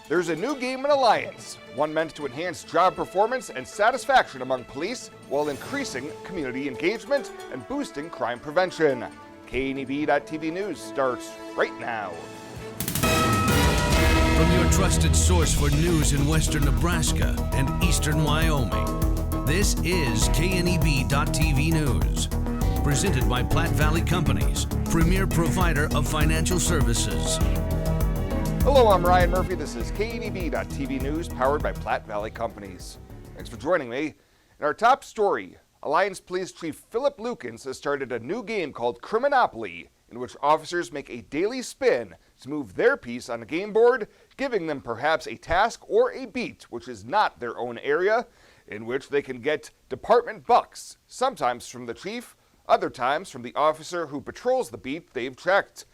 There's a new game in Alliance, one meant to enhance job performance and satisfaction among police while increasing community engagement and boosting crime prevention. KNEB.TV News starts right now. From your trusted source for news in western Nebraska and eastern Wyoming, this is KNEB.TV News. Presented by Platte Valley Companies, premier provider of financial services. Hello, I'm Ryan Murphy. This is KNEB.TV News, powered by Platte Valley Companies. Thanks for joining me. In our top story, Alliance Police Chief Philip Lukens has started a new game called Criminopoly, in which officers make a daily spin to move their piece on a game board, giving them perhaps a task or a beat, which is not their own area, in which they can get department bucks, sometimes from the chief, other times from the officer who patrols the beat they've checked.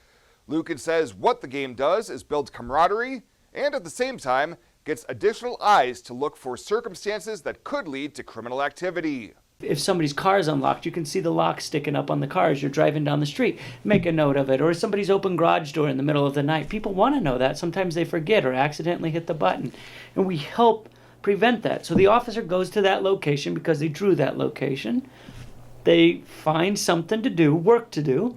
Lukens says what the game does is build camaraderie and at the same time gets additional eyes to look for circumstances that could lead to criminal activity. If somebody's car is unlocked, you can see the lock sticking up on the car as you're driving down the street. Make a note of it. Or somebody's open garage door in the middle of the night. People want to know that. Sometimes they forget or accidentally hit the button. And we help prevent that. So the officer goes to that location because they drew that location. They find something to do, work to do.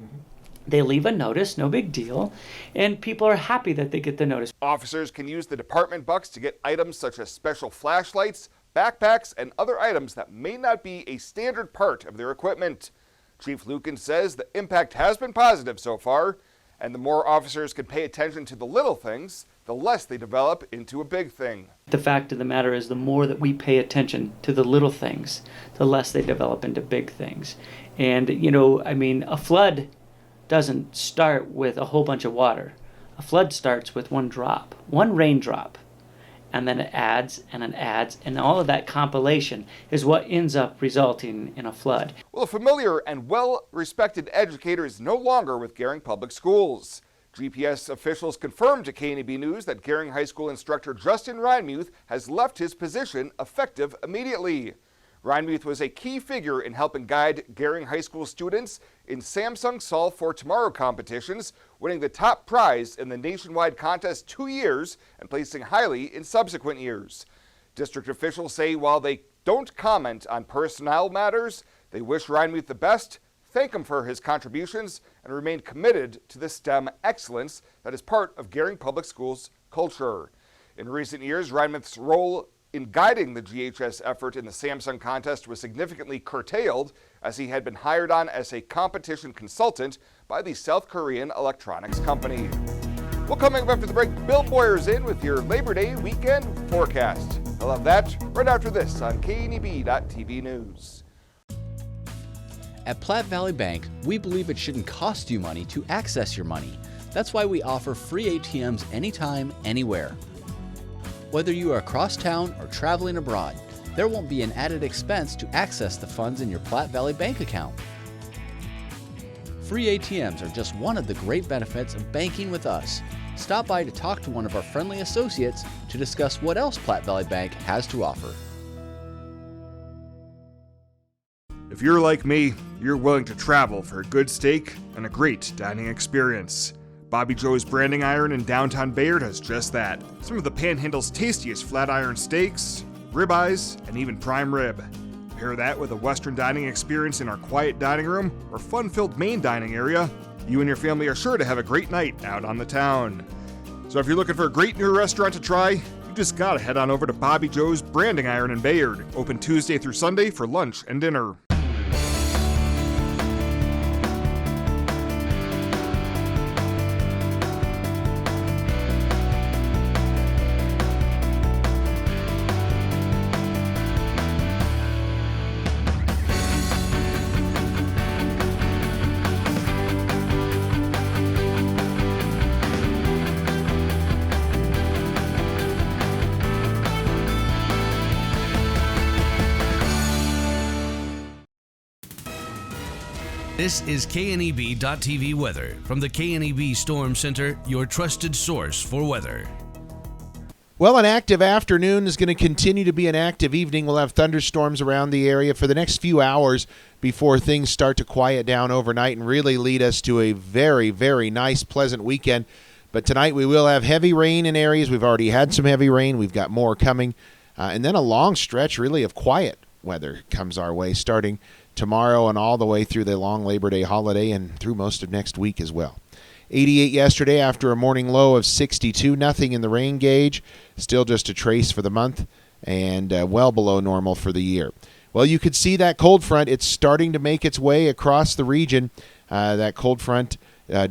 They leave a notice, no big deal, and people are happy that they get the notice. Officers can use the department bucks to get items such as special flashlights, backpacks, and other items that may not be a standard part of their equipment. Chief Lukens says the impact has been positive so far, and the more officers can pay attention to the little things, the less they develop into a big thing. The fact of the matter is the more that we pay attention to the little things, the less they develop into big things. And, a flood doesn't start with a whole bunch of water. A flood starts with one drop, one raindrop, and then it adds, and all of that compilation is what ends up resulting in a flood. Well, a familiar and well-respected educator is no longer with Gering Public Schools. GPS officials confirmed to KNEB News that Gering High School instructor Justin Reinmuth has left his position effective immediately. Reinmuth was a key figure in helping guide Gering High School students in Samsung Solve for Tomorrow competitions, winning the top prize in the nationwide contest 2 years and placing highly in subsequent years. District officials say while they don't comment on personnel matters, they wish Reinmuth the best, thank him for his contributions, and remain committed to the STEM excellence that is part of Gering Public Schools culture. In recent years, Reinmuth's role in guiding the GHS effort in the Samsung contest was significantly curtailed as he had been hired on as a competition consultant by the South Korean electronics company. Well, coming up after the break, Bill Boyer's in with your Labor Day weekend forecast. I'll have that right after this on KNEB.TV News. At Platte Valley Bank, we believe it shouldn't cost you money to access your money. That's why we offer free ATMs anytime, anywhere. Whether you are across town or traveling abroad, there won't be an added expense to access the funds in your Platte Valley Bank account. Free ATMs are just one of the great benefits of banking with us. Stop by to talk to one of our friendly associates to discuss what else Platte Valley Bank has to offer. If you're like me, you're willing to travel for a good steak and a great dining experience. Bobby Joe's Branding Iron in downtown Bayard has just that. Some of the Panhandle's tastiest flat iron steaks, ribeyes, and even prime rib. Pair that with a Western dining experience in our quiet dining room or fun-filled main dining area, you and your family are sure to have a great night out on the town. So if you're looking for a great new restaurant to try, you just gotta head on over to Bobby Joe's Branding Iron in Bayard, open Tuesday through Sunday for lunch and dinner. This is KNEB.TV weather from the KNEB Storm Center, your trusted source for weather. Well, an active afternoon is going to continue to be an active evening. We'll have thunderstorms around the area for the next few hours before things start to quiet down overnight and really lead us to a very, very nice, pleasant weekend. But tonight we will have heavy rain in areas. We've already had some heavy rain. We've got more coming. And then a long stretch, really, of quiet weather comes our way, starting tomorrow and all the way through the long Labor Day holiday and through most of next week as well. 88 yesterday after a morning low of 62. Nothing in the rain gauge. Still just a trace for the month and well below normal for the year. Well, you could see that cold front. It's starting to make its way across the region. That cold front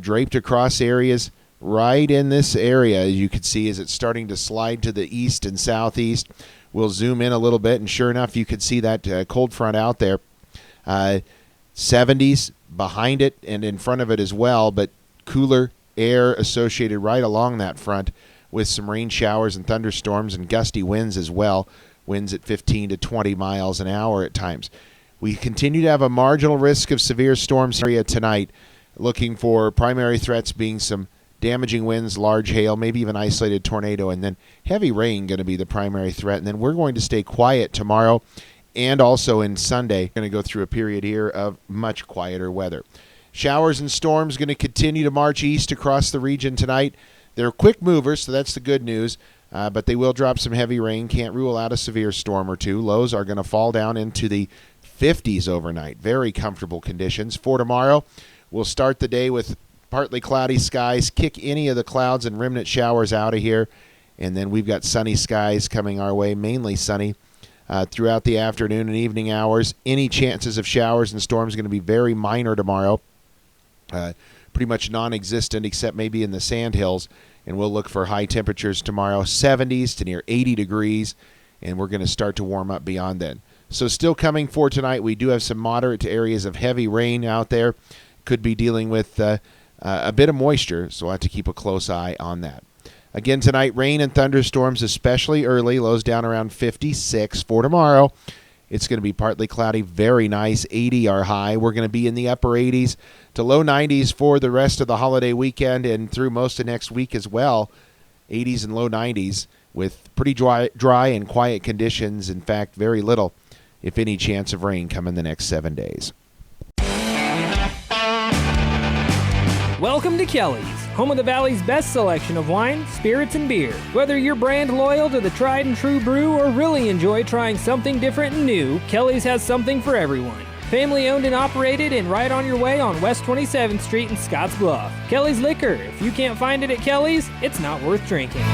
draped across areas right in this area, as you can see, as it's starting to slide to the east and southeast. We'll zoom in a little bit, and sure enough, you can see that cold front out there. 70s behind it and in front of it as well, but cooler air associated right along that front with some rain showers and thunderstorms and gusty winds as well. Winds at 15 to 20 miles an hour at times. We continue to have a marginal risk of severe storms area tonight, looking for primary threats being some damaging winds, large hail, maybe even isolated tornado, and then heavy rain going to be the primary threat. And then we're going to stay quiet tomorrow and also in Sunday. Going to go through a period here of much quieter weather. Showers and storms going to continue to march east across the region tonight. They're quick movers, so that's the good news. But they will drop some heavy rain. Can't rule out a severe storm or two. Lows are going to fall down into the 50s overnight. Very comfortable conditions. For tomorrow, we'll start the day with partly cloudy skies. Kick any of the clouds and remnant showers out of here. And then we've got sunny skies coming our way, mainly sunny throughout the afternoon and evening hours. Any chances of showers and storms are going to be very minor tomorrow. Pretty much non-existent except maybe in the sandhills. And we'll look for high temperatures tomorrow, 70s to near 80 degrees, and we're going to start to warm up beyond then. So still coming for tonight, we do have some moderate to areas of heavy rain out there. Could be dealing with a bit of moisture, so we'll have to keep a close eye on that. Again tonight, rain and thunderstorms, especially early, lows down around 56. For tomorrow, it's going to be partly cloudy, very nice, 80 our high. We're going to be in the upper 80s to low 90s for the rest of the holiday weekend and through most of next week as well. 80s and low 90s with pretty dry and quiet conditions. In fact, very little, if any, chance of rain coming the next 7 days. Welcome to Kelly's, home of the Valley's best selection of wine, spirits, and beer. Whether you're brand loyal to the tried and true brew or really enjoy trying something different and new, Kelly's has something for everyone. Family owned and operated and right on your way on West 27th Street in Scotts Bluff. Kelly's Liquor. If you can't find it at Kelly's, it's not worth drinking.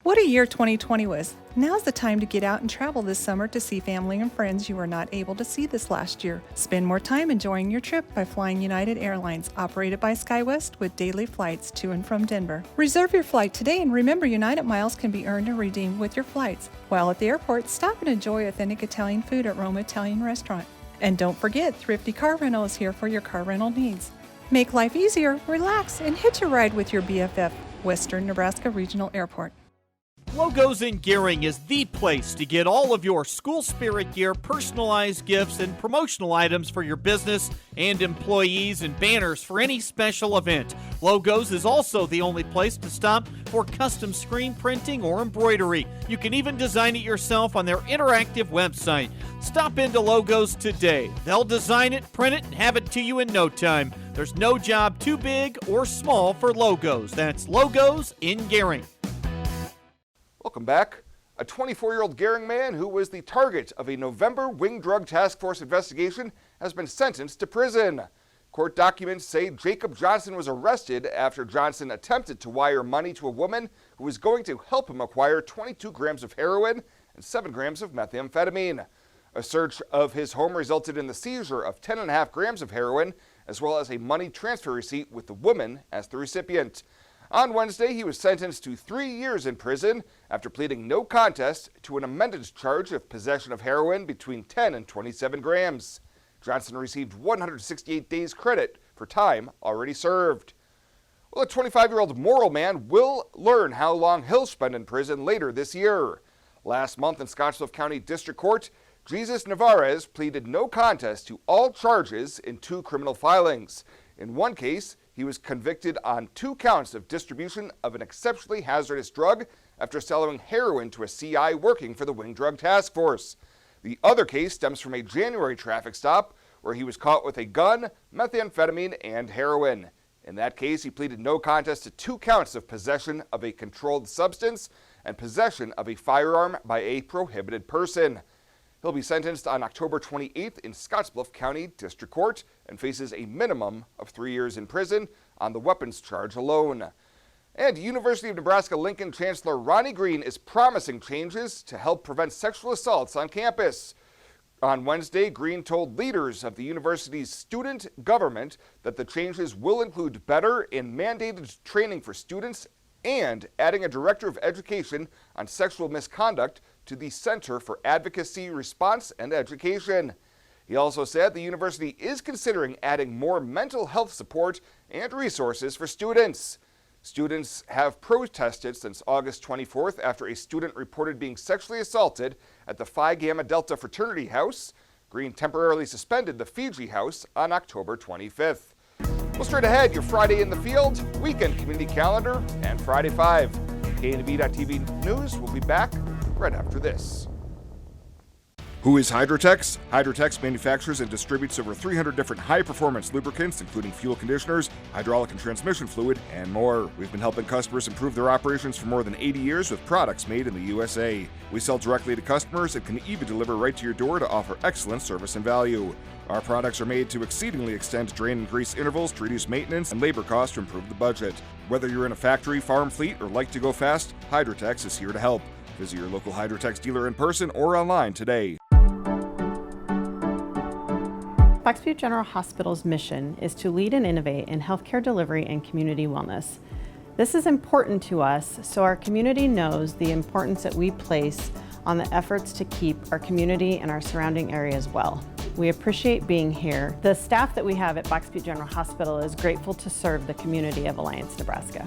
What a year 2020 was. Now's the time to get out and travel this summer to see family and friends you were not able to see this last year. Spend more time enjoying your trip by flying United Airlines, operated by SkyWest with daily flights to and from Denver. Reserve your flight today and remember United miles can be earned and redeemed with your flights. While at the airport, stop and enjoy authentic Italian food at Roma Italian Restaurant. And don't forget, Thrifty Car Rental is here for your car rental needs. Make life easier, relax, and hitch a ride with your BFF, Western Nebraska Regional Airport. Logos in Gering is the place to get all of your school spirit gear, personalized gifts, and promotional items for your business and employees and banners for any special event. Logos is also the only place to stop for custom screen printing or embroidery. You can even design it yourself on their interactive website. Stop into Logos today. They'll design it, print it, and have it to you in no time. There's no job too big or small for Logos. That's Logos in Gering. Welcome back. A 24-year-old Gering man who was the target of a November Wing Drug Task Force investigation has been sentenced to prison. Court documents say Jacob Johnson was arrested after Johnson attempted to wire money to a woman who was going to help him acquire 22 grams of heroin and 7 grams of methamphetamine. A search of his home resulted in the seizure of 10.5 grams of heroin, as well as a money transfer receipt with the woman as the recipient. On Wednesday, he was sentenced to 3 years in prison after pleading no contest to an amended charge of possession of heroin between 10 and 27 grams. Johnson received 168 days credit for time already served. Well, a 25-year-old Morrill man will learn how long he'll spend in prison later this year. Last month in Scottsbluff County District Court, Jesus Navarez pleaded no contest to all charges in 2 criminal filings. In one case, he was convicted on 2 counts of distribution of an exceptionally hazardous drug after selling heroin to a CI working for the Wing Drug Task Force. The other case stems from a January traffic stop where he was caught with a gun, methamphetamine, and heroin. In that case, he pleaded no contest to 2 counts of possession of a controlled substance and possession of a firearm by a prohibited person. He'll be sentenced on October 28th in Scottsbluff County District Court and faces a minimum of 3 years in prison on the weapons charge alone. And University of Nebraska-Lincoln Chancellor Ronnie Green is promising changes to help prevent sexual assaults on campus. On Wednesday, Green told leaders of the university's student government that the changes will include better and mandated training for students and adding a director of education on sexual misconduct to the Center for Advocacy, Response, and Education. He also said the university is considering adding more mental health support and resources for students. Students have protested since August 24th after a student reported being sexually assaulted at the Phi Gamma Delta fraternity house. Green temporarily suspended the Fiji house on October 25th. Well, straight ahead, your Friday in the Field, weekend community calendar, and Friday 5. KNB.TV News will be back right after this. Who is Hydrotex? Hydrotex manufactures and distributes over 300 different high-performance lubricants, including fuel conditioners, hydraulic and transmission fluid, and more. We've been helping customers improve their operations for more than 80 years with products made in the USA. We sell directly to customers and can even deliver right to your door to offer excellent service and value. Our products are made to exceedingly extend drain and grease intervals to reduce maintenance and labor costs to improve the budget. Whether you're in a factory, farm fleet, or like to go fast, Hydrotex is here to help. Visit your local Hydrotex dealer in person or online today. Fox Butte General Hospital's mission is to lead and innovate in healthcare delivery and community wellness. This is important to us so our community knows the importance that we place on the efforts to keep our community and our surrounding areas well. We appreciate being here. The staff that we have at Fox Butte General Hospital is grateful to serve the community of Alliance, Nebraska.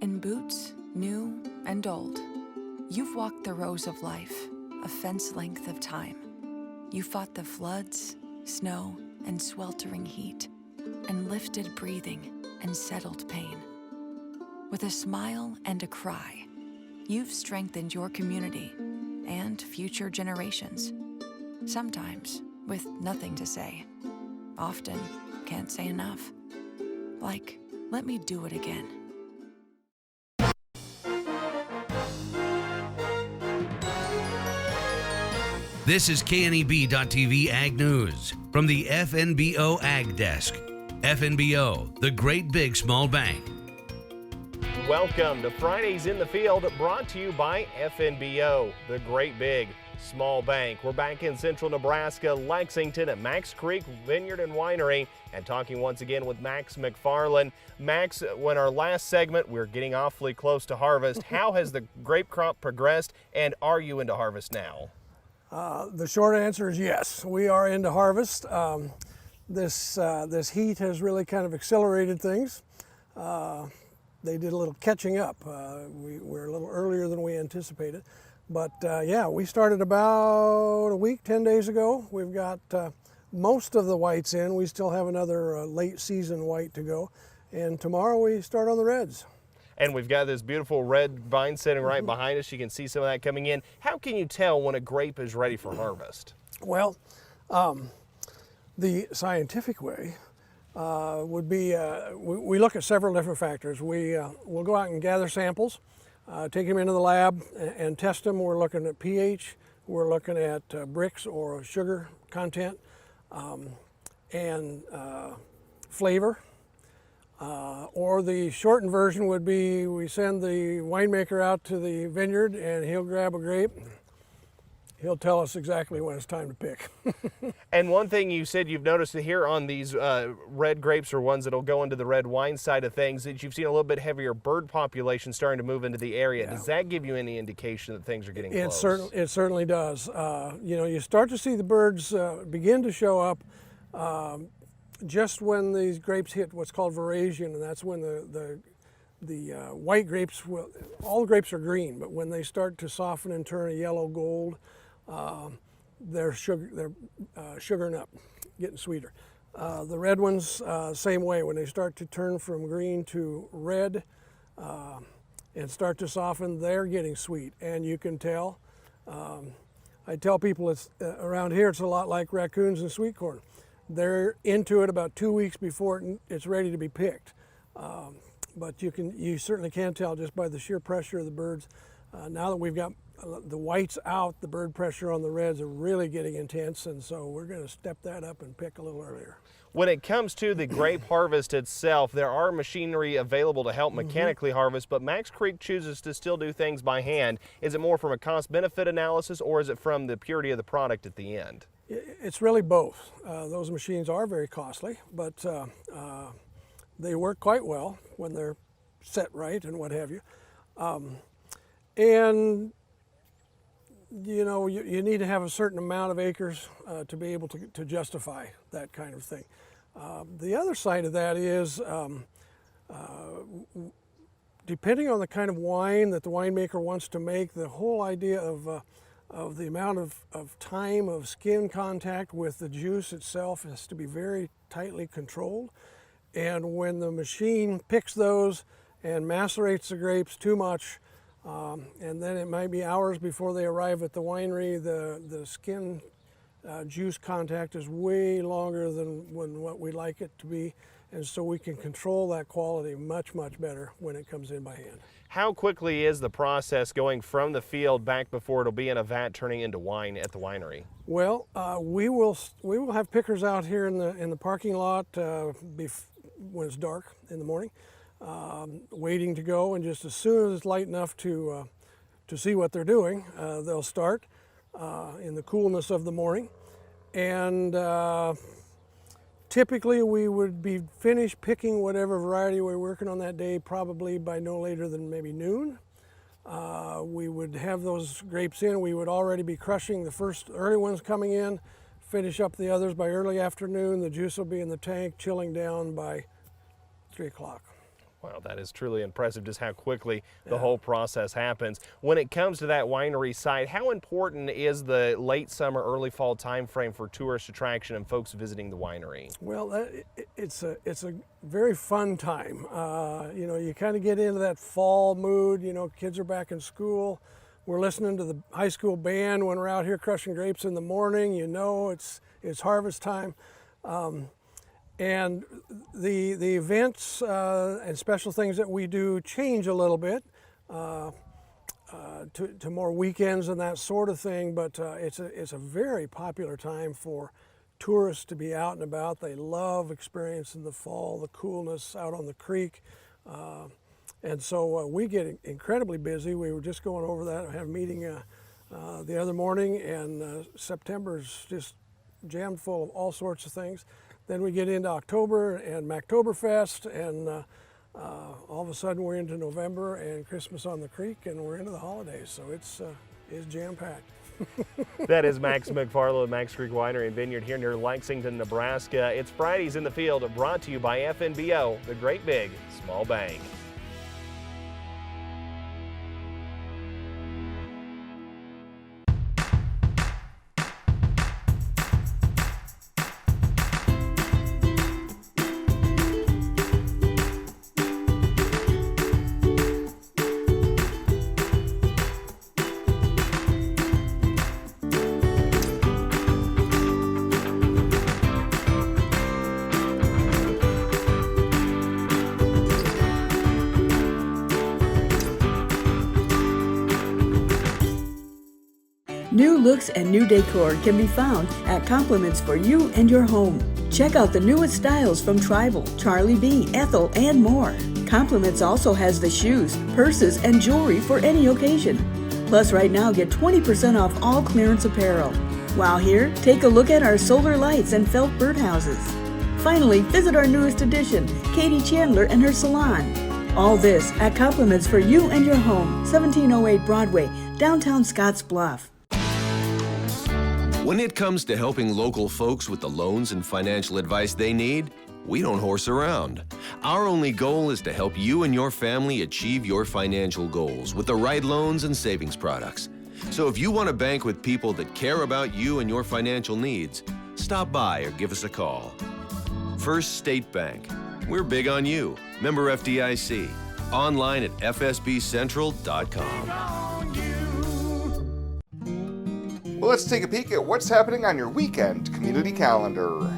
In boots, new and old, you've walked the rows of life, a fence length of time. You fought the floods, snow, and sweltering heat, and lifted breathing and settled pain. With a smile and a cry, you've strengthened your community and future generations. Sometimes with nothing to say. Often can't say enough. Like, let me do it again. This is KNEB.TV Ag News from the FNBO Ag Desk. FNBO, the great big small bank. Welcome to Fridays in the Field, brought to you by FNBO, the great big small bank. We're back in central Nebraska, Lexington at Max Creek Vineyard and Winery, and talking once again with Max McFarland. Max, when our last segment, we're getting awfully close to harvest. How has the grape crop progressed, and are you into harvest now? The short answer is yes. We are into harvest. This heat has really kind of accelerated things. They did a little catching up. We're a little earlier than we anticipated. But yeah, we started about a week, 10 days ago. We've got most of the whites in. We still have another late season white to go. And tomorrow we start on the reds. And we've got this beautiful red vine sitting right behind us. You can see some of that coming in. How can you tell when a grape is ready for harvest? Well, the scientific way would be, we look at several different factors. We'll go out and gather samples, take them into the lab and test them. We're looking at pH, we're looking at Brix or sugar content, and flavor. Or the shortened version would be we send the winemaker out to the vineyard and he'll grab a grape. He'll tell us exactly when it's time to pick. And one thing you said you've noticed here on these red grapes, or ones that'll go into the red wine side of things, that you've seen a little bit heavier bird population starting to move into the area. Yeah. Does that give you any indication that things are getting close? It certainly does. You know, you start to see the birds begin to show up just when these grapes hit what's called veraison, and that's when the white grapes all the grapes are green, but when they start to soften and turn a yellow gold, they're sugaring up, getting sweeter. The red ones, same way. When they start to turn from green to red, and start to soften, they're getting sweet, and you can tell. I tell people it's around here it's a lot like raccoons and sweet corn. They're into it about 2 weeks before it's ready to be picked. But you certainly can tell just by the sheer pressure of the birds. Now that we've got the whites out, the bird pressure on the reds are really getting intense, and so we're going to step that up and pick a little earlier. When it comes to the grape harvest itself, there are machinery available to help mechanically harvest, but Max Creek chooses to still do things by hand. Is it more from a cost-benefit analysis, or is it from the purity of the product at the end? It's really both. Those machines are very costly, but they work quite well when they're set right and what have you. And you know, you need to have a certain amount of acres to be able to justify that kind of thing. The other side of that is, depending on the kind of wine that the winemaker wants to make, the whole idea of the amount of time of skin contact with the juice itself has to be very tightly controlled. And when the machine picks those and macerates the grapes too much, and then it might be hours before they arrive at the winery, the skin juice contact is way longer than what we like it to be, and so we can control that quality much, much better when it comes in by hand. How quickly is the process going from the field back before it'll be in a vat turning into wine at the winery? Well, we will have pickers out here in the parking lot when it's dark in the morning, waiting to go, and just as soon as it's light enough to see what they're doing, they'll start in the coolness of the morning. And typically we would be finished picking whatever variety we're working on that day probably by no later than maybe noon. We would have those grapes in. We would already be crushing the first early ones coming in, finish up the others by early afternoon. The juice will be in the tank, chilling down by 3 o'clock. Wow, that is truly impressive just how quickly the whole process happens. When it comes to that winery site, how important is the late summer, early fall time frame for tourist attraction and folks visiting the winery? Well, it's a very fun time. You know, you kind of get into that fall mood. You know, kids are back in school. We're listening to the high school band when we're out here crushing grapes in the morning. You know, it's harvest time. And the events and special things that we do change a little bit to more weekends and that sort of thing, but it's a very popular time for tourists to be out and about. They love experiencing the fall, the coolness out on the creek. And so we get incredibly busy. We were just going over that. I had a meeting the other morning, and September's just jammed full of all sorts of things. Then we get into October and Mactoberfest, and all of a sudden we're into November and Christmas on the Creek, and we're into the holidays. So it's jam-packed. That is Max McFarland of Max Creek Winery and Vineyard here near Lexington, Nebraska. It's Fridays in the Field, brought to you by FNBO, the Great Big Small Bank. New looks and new decor can be found at Compliments for You and Your Home. Check out the newest styles from Tribal, Charlie B, Ethel, and more. Compliments also has the shoes, purses, and jewelry for any occasion. Plus, right now, get 20% off all clearance apparel. While here, take a look at our solar lights and felt birdhouses. Finally, visit our newest addition, Katie Chandler and her salon. All this at Compliments for You and Your Home, 1708 Broadway, downtown Scotts Bluff. When it comes to helping local folks with the loans and financial advice they need, we don't horse around. Our only goal is to help you and your family achieve your financial goals with the right loans and savings products. So if you want to bank with people that care about you and your financial needs, stop by or give us a call. First State Bank. We're big on you. Member FDIC. online at fsbcentral.com. Well, let's take a peek at what's happening on your weekend community calendar.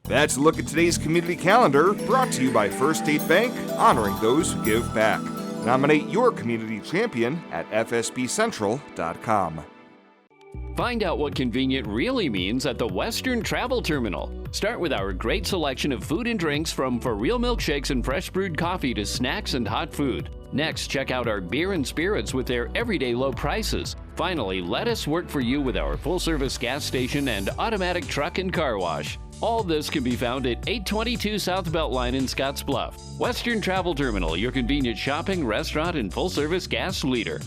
That's a look at today's community calendar, brought to you by First State Bank, honoring those who give back. Nominate your community champion at fsbcentral.com. Find out what convenient really means at the Western Travel Terminal. Start with our great selection of food and drinks, from for real milkshakes and fresh brewed coffee to snacks and hot food. Next, check out our beer and spirits with their everyday low prices. Finally, let us work for you with our full-service gas station and automatic truck and car wash. All this can be found at 822 South Beltline in Scottsbluff. Western Travel Terminal, your convenient shopping, restaurant, and full-service gas leader.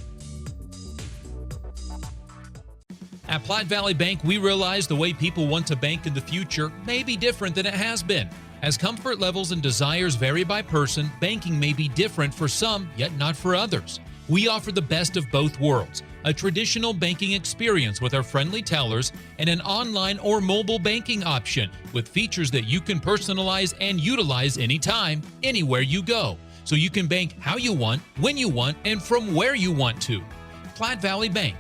At Platte Valley Bank, we realize the way people want to bank in the future may be different than it has been. As comfort levels and desires vary by person, banking may be different for some, yet not for others. We offer the best of both worlds, a traditional banking experience with our friendly tellers and an online or mobile banking option with features that you can personalize and utilize anytime, anywhere you go. So you can bank how you want, when you want, and from where you want to. Platte Valley Bank.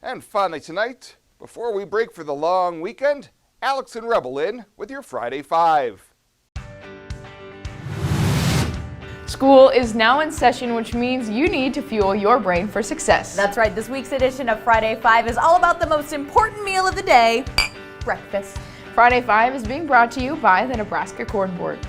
And finally tonight, before we break for the long weekend, Alex and Rebel in with your Friday 5. School is now in session, which means you need to fuel your brain for success. That's right. This week's edition of Friday 5 is all about the most important meal of the day, breakfast. Friday 5 is being brought to you by the Nebraska Corn Board.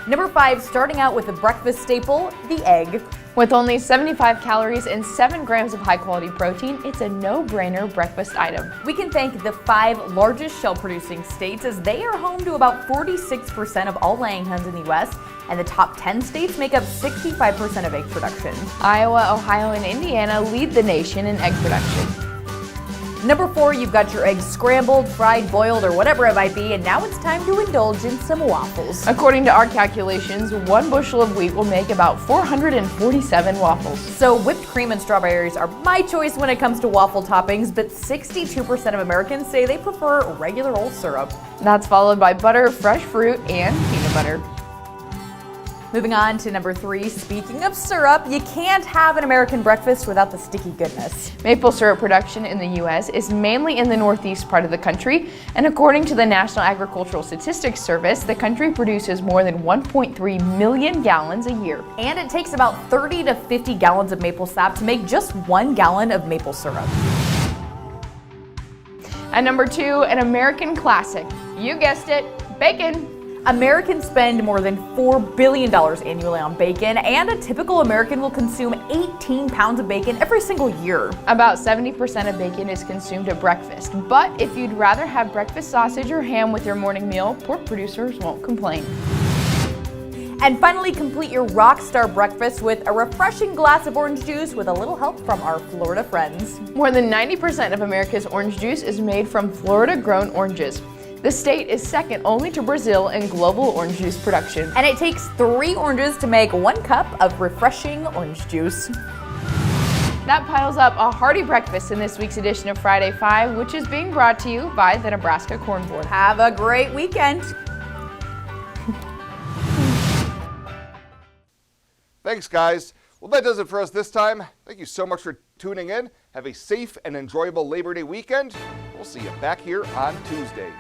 Number 5, starting out with the breakfast staple, the egg. With only 75 calories and 7 grams of high-quality protein, it's a no-brainer breakfast item. We can thank the 5 largest shell-producing states, as they are home to about 46% of all laying hens in the U.S., and the top 10 states make up 65% of egg production. Iowa, Ohio, and Indiana lead the nation in egg production. Number 4, you've got your eggs scrambled, fried, boiled, or whatever it might be, and now it's time to indulge in some waffles. According to our calculations, 1 bushel of wheat will make about 447 waffles. So whipped cream and strawberries are my choice when it comes to waffle toppings, but 62% of Americans say they prefer regular old syrup. That's followed by butter, fresh fruit, and peanut butter. Moving on to number 3, speaking of syrup, you can't have an American breakfast without the sticky goodness. Maple syrup production in the U.S. is mainly in the northeast part of the country, and according to the National Agricultural Statistics Service, the country produces more than 1.3 million gallons a year. And it takes about 30 to 50 gallons of maple sap to make just 1 gallon of maple syrup. At number 2, an American classic. You guessed it, bacon. Americans spend more than $4 billion annually on bacon, and a typical American will consume 18 pounds of bacon every single year. About 70% of bacon is consumed at breakfast, but if you'd rather have breakfast sausage or ham with your morning meal, pork producers won't complain. And finally, complete your rockstar breakfast with a refreshing glass of orange juice with a little help from our Florida friends. More than 90% of America's orange juice is made from Florida-grown oranges. The state is second only to Brazil in global orange juice production. And it takes 3 oranges to make 1 cup of refreshing orange juice. That piles up a hearty breakfast in this week's edition of Friday 5, which is being brought to you by the Nebraska Corn Board. Have a great weekend. Thanks, guys. Well, that does it for us this time. Thank you so much for tuning in. Have a safe and enjoyable Labor Day weekend. We'll see you back here on Tuesday.